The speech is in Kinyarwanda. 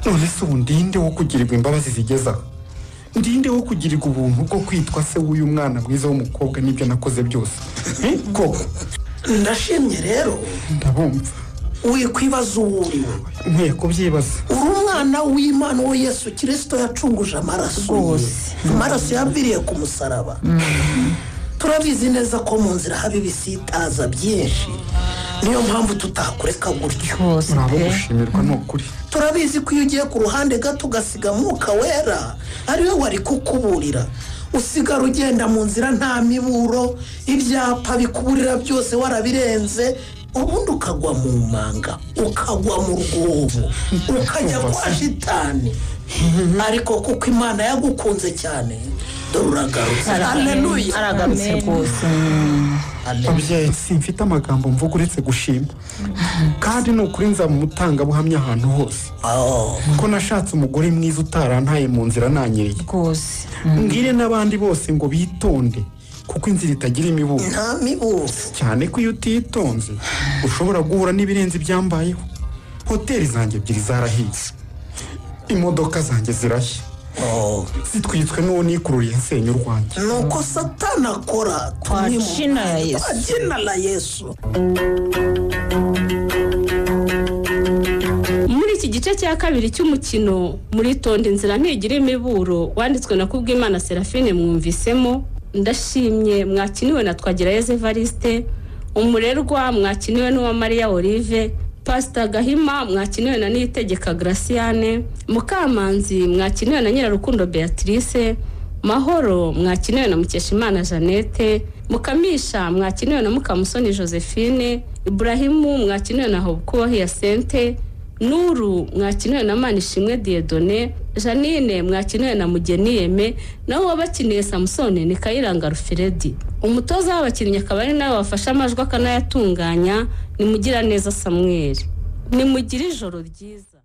none se ndinde wo kugirirwa imbabazi zigeza ndinde wo kugirirwa ubuntu bwo kwitwa se w'uyu mwana mwiza w'umukobwa n'ibyo nakoze byose koko ndashimye rero ndabumva wikwibaza uriwe nkwiye kubyibaza uri umwana w'Imana wo Yesu Kristo yacunguje amaraso yaviriye ku musaraba turabizi neza ko mu nzira haba ibisitaza byinshi niyo mpamvu tutakureka gutyo murabo gushimirwa n'ukuri turabizi ko iyo ugiye ku ruhande gato ugasiga Mwuka Wera ariwe wari kukuburira usigara ugenda mu nzira nta miburo ibyapa bikuburira byose warabirenze ubundi ukagwa mu manga ukagwa mu rwobo ukajya kwa shitani ariko kuko Imana yagukunze cyane doruragarutse haleluya aragarutse rwose abyeyi simfite amagambo mvuga uretse gushima kandi n'ukuri nza mu mutangabuhamya ahantu hose ko nashatse umugore mwiza utarantaye mu nzira nanyereye rwose mbwire n'abandi bose ngo bitonde kuko inzira itagira imiburo nta miburo cyane ko iyo utitonze ushobora guhura n'ibirenze ibyambayeho hoteli zanjye ebyiri zarahiye imodoka zanjye zirashya zitwitswe n'uwo nikururiye nsenya urwanjye nuko Satani akora twajina la Yesu muri iki gice cya kabiri cy'umukino muri tonde inzira ntigira imiburo wanditswe na Kubwimana Serafine mwumvisemo ndashimye mwakiniwe na Twagirayezu Evariste umurerwa mwakiniwe n'uwa Maria Olive Pastor Gahima mwakiniwe na Niyitegeka Graciane Mukamanzi mwakiniwe na Nyirarukundo Beatrice Mahoro mwakiniwe na Mukeshimana Jeannette Mukamisha mwakiniwe na Mukamusoni Josephine Ibrahimu mwakiniwe na Hobkuwa Hyacinthe Nuru mwakiniwe na Manishimwe Dieudonné Janine mwakiniwe na Mugeni Yeme naho wabakiniye Samsone ni Kayiranga Rufiredi umutoza w'abakinnyi akaba ari nawe wafasha amajwi akanayatunganya ni Mugiraneza Samuel ni mugira ijoro ryiza.